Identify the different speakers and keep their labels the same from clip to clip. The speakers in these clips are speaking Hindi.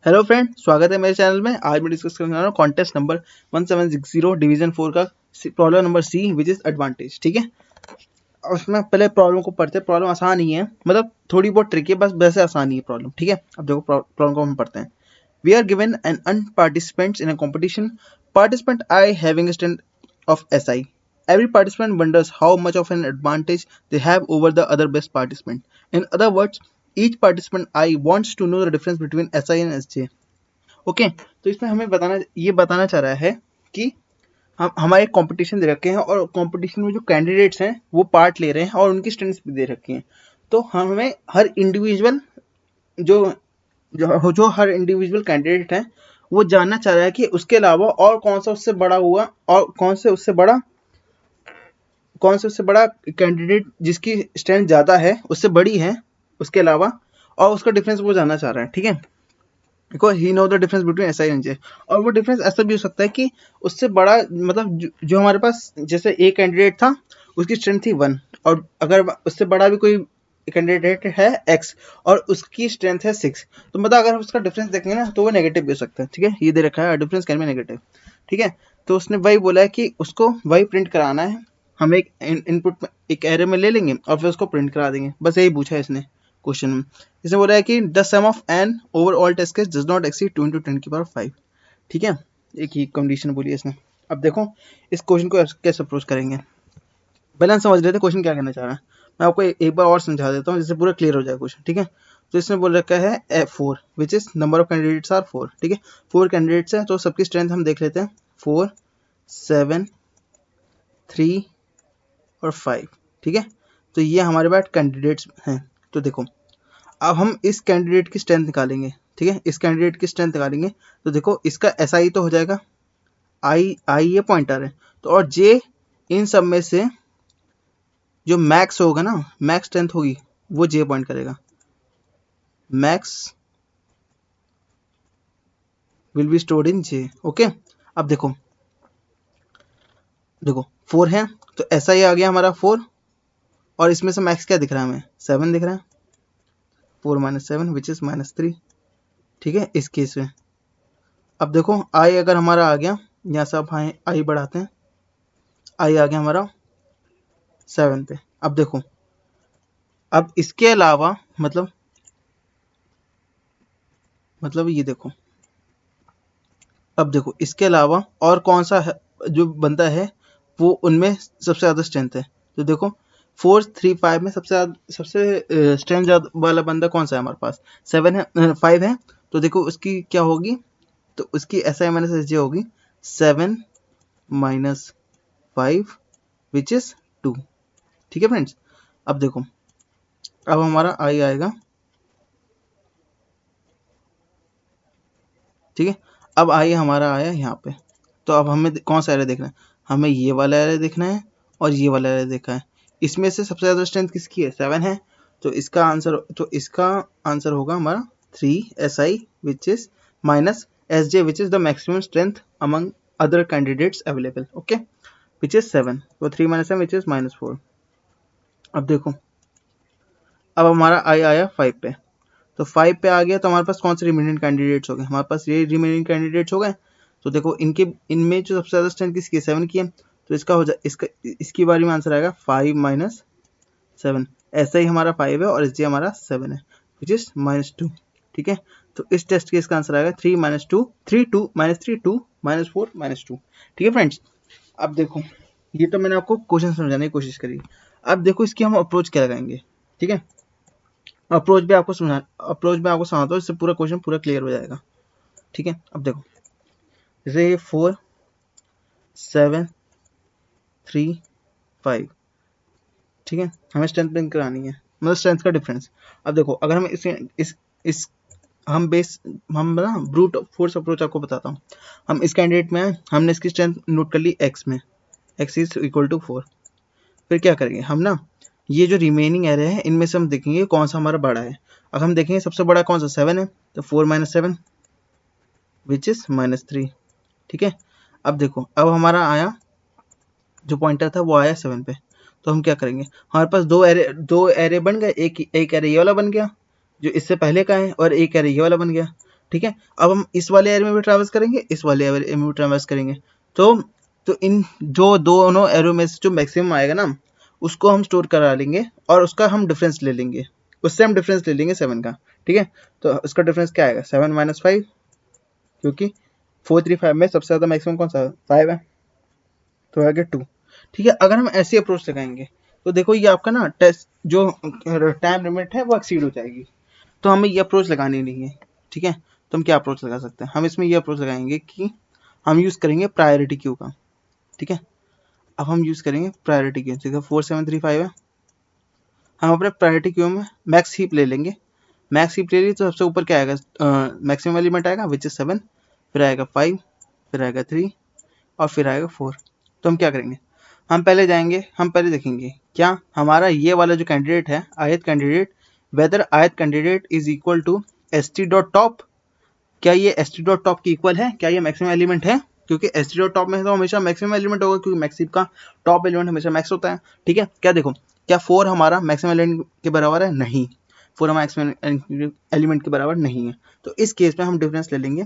Speaker 1: हेलो फ्रेंड, स्वागत है मेरे चैनल में। आज मैं डिस्कस करने वाला हूँ कॉन्टेस्ट नंबर 1760 डिवीजन 4 का problem number C which is advantage. ठीक है, और उसमें पहले प्रॉब्लम को पढ़ते हैं। प्रॉब्लम आसान ही है, मतलब थोड़ी बहुत ट्रिकी है, बस वैसे आसान ही है प्रॉब्लम। ठीक है, अब देखो प्रॉब्लम को हम पढ़ते हैं। वी आर गिवन एन अन participants in a competition, participant I having a strength of SI. Every participant wonders how much of an advantage they have over the other best participant. In other words, each participant I wants to know the difference between SI and SJ. Okay, तो इसमें हमें बताना चाह रहा है कि हम हमारे कंपटीशन दे रखे हैं और कंपटीशन में जो कैंडिडेट्स हैं वो पार्ट ले रहे हैं और उनकी स्ट्रेंथ्स भी दे रखी हैं। तो हमें हर इंडिविजुअल जो जो हर इंडिविजुअल कैंडिडेट है वो जानना चाह रहा है कि उसके अलावा और कौन सा उससे बड़ा हुआ और कौन से उससे बड़ा कैंडिडेट जिसकी स्ट्रेंथ ज़्यादा है, उससे बड़ी है उसके अलावा, और उसका डिफरेंस वो जानना चाह रहा है। ठीक है, because he know the difference between S I and J. और वो डिफरेंस ऐसा भी हो सकता है कि उससे बड़ा, मतलब जो हमारे पास जैसे एक कैंडिडेट था उसकी स्ट्रेंथ थी 1, और अगर उससे बड़ा भी कोई कैंडिडेट है x और उसकी स्ट्रेंथ है 6, तो मतलब अगर उसका डिफरेंस देखेंगे ना तो वो नेगेटिव भी हो सकता है। ठीक है, ये दे रखा है डिफरेंस कैन बी नेगेटिव। ठीक है, तो उसने वही बोला है कि उसको वही प्रिंट कराना है। हम एक इनपुट एक एरे में ले लेंगे और फिर उसको प्रिंट करा देंगे, बस यही पूछा है इसने क्वेश्चन में। इसने बोला है कि the sum of N over all test case does not exceed 2 × 10⁵। ठीक है, एक ही कंडीशन बोली है इसने। अब देखो इस क्वेश्चन को कैसे अप्रोच करेंगे, पहले हम समझ लेते हैं क्वेश्चन क्या कहना चाह रहा है। मैं आपको एक बार और समझा देता हूँ जिससे पूरा क्लियर हो जाए क्वेश्चन। ठीक है, तो इसने बोल रखा है 4 which is number of candidates are 4। ठीक है, 4 कैंडिडेट्स हैं तो सबकी स्ट्रेंथ हम देख लेते हैं, 4, 7, 3 और 5। ठीक है, तो ये हमारे पास कैंडिडेट्स हैं। तो देखो अब हम इस कैंडिडेट की स्ट्रेंथ निकालेंगे। ठीक है, इस कैंडिडेट की स्ट्रेंथ निकालेंगे तो देखो इसका एस आई तो हो जाएगा, आई ये पॉइंटर है तो, और जे इन सब में से जो मैक्स होगा ना, मैक्स स्ट्रेंथ होगी वो जे पॉइंट करेगा। Max will be stored in J. Okay, अब देखो 4 है तो एस आई आ गया हमारा 4, और इसमें से मैक्स क्या दिख रहा है हमें, 7 दिख रहा है। 4 - 7 विच इज -3। ठीक है, इस केस में अब देखो आई अगर हमारा आ गया, यहाँ से आप आई बढ़ाते हैं, आई आ गया हमारा 7 पे। अब देखो अब इसके अलावा मतलब ये देखो, अब देखो इसके अलावा और कौन सा है जो बंदा है वो उनमें सबसे ज़्यादा स्ट्रेंथ है। तो देखो 4, 3, 5 में सबसे स्ट्रेंथ वाला बंदा कौन सा है हमारे पास, 7 है, 5 है। तो देखो उसकी क्या होगी, तो उसकी एस आई माइनस एस जे होगी 7 - 5 विच इज 2। ठीक है फ्रेंड्स, अब देखो अब हमारा आई आएगा। ठीक है, अब आई हमारा आया यहाँ पे। तो अब हमें कौन सा एरे देखना है, हमें ये वाला एरे देखना है और ये वाला एरे देखना है। इसमें से सबसे ज़्यादा स्ट्रेंथ किसकी है, 7 है। तो इसका आंसर होगा हमारा 3 S I which is minus S J which is the maximum strength among other candidates available. Okay, which is 7। तो 3 - 7 विच इज -4। अब देखो अब हमारा आई आया 5 पे। तो 5 पे आ गया तो हमारे पास कौन से रिमेनिंग कैंडिडेट्स हो गए, हमारे पास ये रिमेनिंग कैंडिडेट्स हो गए। तो देखो इनमें जो सबसे ज़्यादा स्ट्रेंथ किसकी है, 7 की है। तो इसका हो जाए इसकी बारी में आंसर आएगा 5 - 7। ऐसा ही हमारा 5 है और एस जी हमारा 7 है विच इज -2। ठीक है, तो इस टेस्ट के इसका आंसर आएगा 3 - 2 3 2 -3 2 -4 -2। ठीक है फ्रेंड्स, अब देखो ये तो मैंने आपको क्वेश्चन समझाने की कोशिश करी। अब देखो इसकी हम अप्रोच क्या लगाएंगे। ठीक है, अप्रोच भी आपको समझाता हूँ, इससे पूरा क्वेश्चन पूरा क्लियर हो जाएगा। ठीक है, अब देखो जैसे ये 4, 7, 3, 5। ठीक है, हमें स्ट्रेंथ प्रिंट करानी है, मतलब स्ट्रेंथ का डिफरेंस। अब देखो अगर हम इस हम ना ब्रूट फोर्स अप्रोच आपको बताता हूँ। हम इस कैंडिडेट में हैं, हमने इसकी स्ट्रेंथ नोट कर ली x में, x इज इक्वल टू 4। फिर क्या करेंगे हम ना, ये जो रिमेनिंग एरे है इनमें से हम देखेंगे कौन सा हमारा बड़ा है। अगर हम देखेंगे सबसे बड़ा कौन सा 7 है, तो 4 - 7 विच इज -3। ठीक है, अब देखो अब हमारा आया जो पॉइंटर था वो आया 7 पे। तो हम क्या करेंगे, हमारे पास दो एरे बन गए, एक एरे ये वाला बन गया जो इससे पहले का है, और एक एरे ये वाला बन गया। ठीक है। अब हम इस वाले एरो में भी ट्रैवर्स करेंगे, इस वाले एरो में भी ट्रैवर्स करेंगे, तो इन जो दोनों एरो में से जो मैक्सिमम आएगा ना उसको हम स्टोर करा लेंगे और उसका हम डिफरेंस ले लेंगे, उससे हम डिफरेंस ले लेंगे 7 का। ठीक है, तो उसका डिफरेंस क्या आएगा 7 माइनस 5, क्योंकि 435 में सबसे ज़्यादा मैक्सिमम कौन सा 5 है, तो आगे 2। ठीक है, अगर हम ऐसी अप्रोच लगाएंगे तो देखो ये आपका ना टेस्ट जो टाइम लिमिट है वो एक्सीड हो जाएगी, तो हमें ये अप्रोच लगानी नहीं है। ठीक है, तो हम क्या अप्रोच लगा सकते हैं, हम इसमें ये अप्रोच लगाएंगे कि हम यूज़ करेंगे प्रायोरिटी क्यू का। ठीक है, अब हम यूज़ करेंगे प्रायोरिटी क्यू, जैसे 4735 है, हम अपने प्रायोरिटी क्यू में मैक्स हीप ले लेंगे। मैक्स हीप ले ली तो सबसे ऊपर क्या आएगा, मैक्सिमम एलिमेंट आएगा विच इज 7, फिर आएगा 5, फिर आएगा 3 और फिर आएगा 4। तो हम क्या करेंगे, हम पहले जाएंगे, हम पहले देखेंगे क्या हमारा ये वाला जो कैंडिडेट है ith candidate, whether ith candidate is equal to st dot top, क्या ये st डॉट टॉप की इक्वल है, क्या ये मैक्सिमम एलिमेंट है, क्योंकि st डॉट टॉप में तो हमेशा मैक्सिमम एलिमेंट होगा, क्योंकि मैक्सिम का टॉप एलिमेंट हमेशा मैक्स होता है। ठीक है, क्या देखो क्या 4 हमारा मैक्सिमम एलिमेंट के बराबर है, नहीं, 4 हमारा मैक्सिमम एलिमेंट के बराबर नहीं है, तो इस केस में हम डिफरेंस ले लेंगे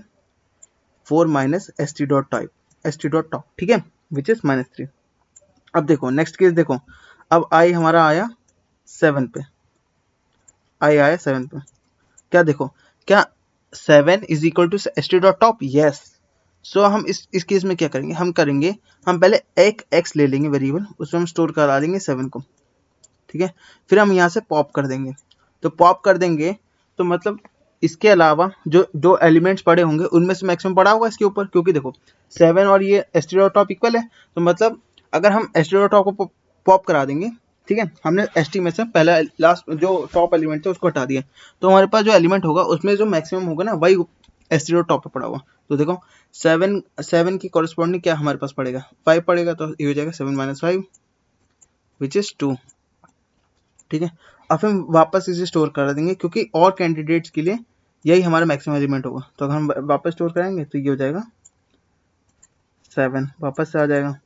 Speaker 1: 4 माइनस st डॉट टॉप, ठीक है, विच इज -3। अब देखो नेक्स्ट केस देखो, अब i हमारा आया 7 पे, i आया 7 पे, क्या देखो क्या 7 is equal to st dot top, yes. So हम इस केस में क्या करेंगे, हम करेंगे हम पहले एक x ले लेंगे वेरिएबल, उसमें हम स्टोर करा लेंगे 7 को। ठीक है, फिर हम यहाँ से पॉप कर देंगे, तो पॉप कर देंगे तो मतलब इसके अलावा जो जो एलिमेंट्स पड़े होंगे उनमें से मैक्सिमम पड़ा होगा इसके ऊपर, क्योंकि देखो 7 और ये st डॉट टॉप इक्वल है, तो मतलब अगर हम st डॉट टॉप को पॉप करा देंगे, ठीक है, हमने st में से पहला लास्ट जो टॉप एलिमेंट थे उसको हटा दिया, तो हमारे पास जो एलिमेंट होगा उसमें जो मैक्सिमम होगा ना वही st डॉट टॉप पे पड़ा हुआ। तो देखो 7 की कॉरेस्पॉन्डिंग क्या हमारे पास पड़ेगा 5 पड़ेगा, तो ये हो जाएगा 7 माइनस 5 विच इज 2। ठीक है, अब हम वापस इसे स्टोर कर देंगे, क्योंकि और कैंडिडेट्स के लिए यही हमारा मैक्सिमम एलिमेंट होगा, तो अगर हम वापस स्टोर कराएंगे तो ये हो जाएगा 7 वापस से आ जाएगा।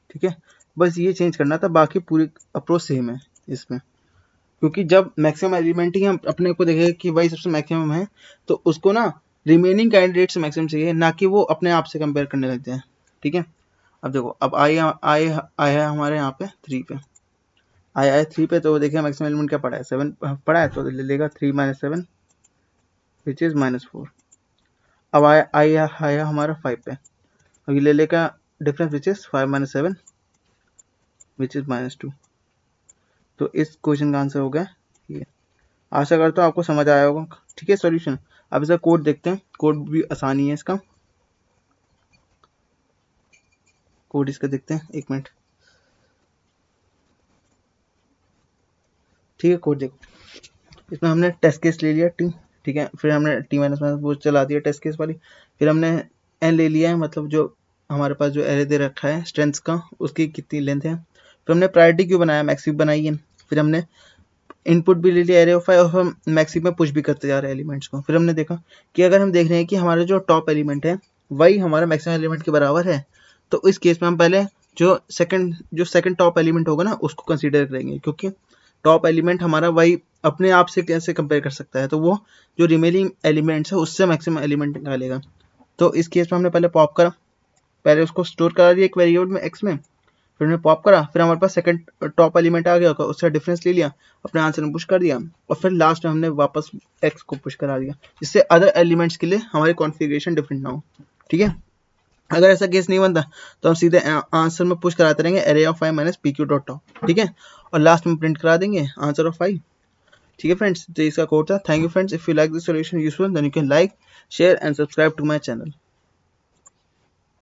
Speaker 1: ठीक है, बस ये चेंज करना था, बाकी पूरी अप्रोच सेम है इसमें, क्योंकि जब मैक्सिमम एलिमेंट ही हम अपने को देखेंगे कि भाई सबसे मैक्सिमम है, तो उसको ना रिमेनिंग कैंडिडेट से मैक्सिमम चाहिए, ना कि वो अपने आप से कंपेयर करने लगते हैं। ठीक है, अब देखो अब आया हमारे यहाँ पे 3 पे, आया 3 पे, तो देखिए मैक्सिमम एलिमेंट क्या पड़ा है 7 पड़ा है, तो ले लेगा 3 माइनस 7 विच इज -4। अब आया हमारा 5 पे, अब ये ले लेगा difference which is 5 minus 7 which is -2। तो इस क्वेश्चन का आंसर हो गया ये। आशा करता हूँ आपको समझ आया होगा। ठीक है, सॉल्यूशन अब इसका कोड देखते हैं, कोड भी आसानी है इसका, कोड इसका देखते हैं, 1 मिनट। ठीक है, कोड देखो, इसमें हमने टेस्ट केस ले लिया टी, ठीक है, फिर हमने टी माइनस माइनस वो चला दिया टेस्ट केस वाली, फिर हमने एन ले लिया है, मतलब जो हमारे पास जो एरे दे रखा है स्ट्रेंथ्स का उसकी कितनी लेंथ है, फिर हमने प्रायोरिटी क्यों बनाया मैक्सिक बनाई है, फिर हमने इनपुट भी ले लिया एरे ऑफ 5 और हम मैक्सिक में पुश भी करते जा रहे हैं एलिमेंट्स को। फिर हमने देखा कि अगर हम देख रहे हैं कि हमारा जो टॉप एलिमेंट है वही हमारा मैक्सिमम एलिमेंट के बराबर है, तो इस केस में हम पहले जो सेकंड टॉप एलिमेंट होगा ना उसको कंसीडर करेंगे, क्योंकि टॉप एलिमेंट हमारा वही अपने आप से कैसे कंपेयर कर सकता है, तो वो जो रिमेनिंग एलिमेंट्स है उससे मैक्सिमम एलिमेंट निकालेगा। तो इस केस में हमने पहले पॉप करा, पहले उसको स्टोर करा दिया एक वेरिएबल में एक्स में, फिर हमने पॉप करा, फिर हमारे पास सेकंड टॉप एलिमेंट आ गया, उससे डिफरेंस ले लिया, अपने आंसर में पुश कर दिया, और फिर लास्ट में हमने वापस एक्स को पुश करा दिया, जिससे अदर एलिमेंट्स के लिए हमारी कॉन्फ़िगरेशन डिफरेंट ना हो। ठीक है, अगर ऐसा केस नहीं बनता तो हम सीधे आंसर में पुश कराते रहेंगे array of 5 minus P Q dot top. ठीक है, और लास्ट में प्रिंट करा देंगे आंसर ऑफ 5। ठीक है फ्रेंड्स, तो इसका कोड था। Thank you friends, if you like this solution useful then you can like share and subscribe to my channel.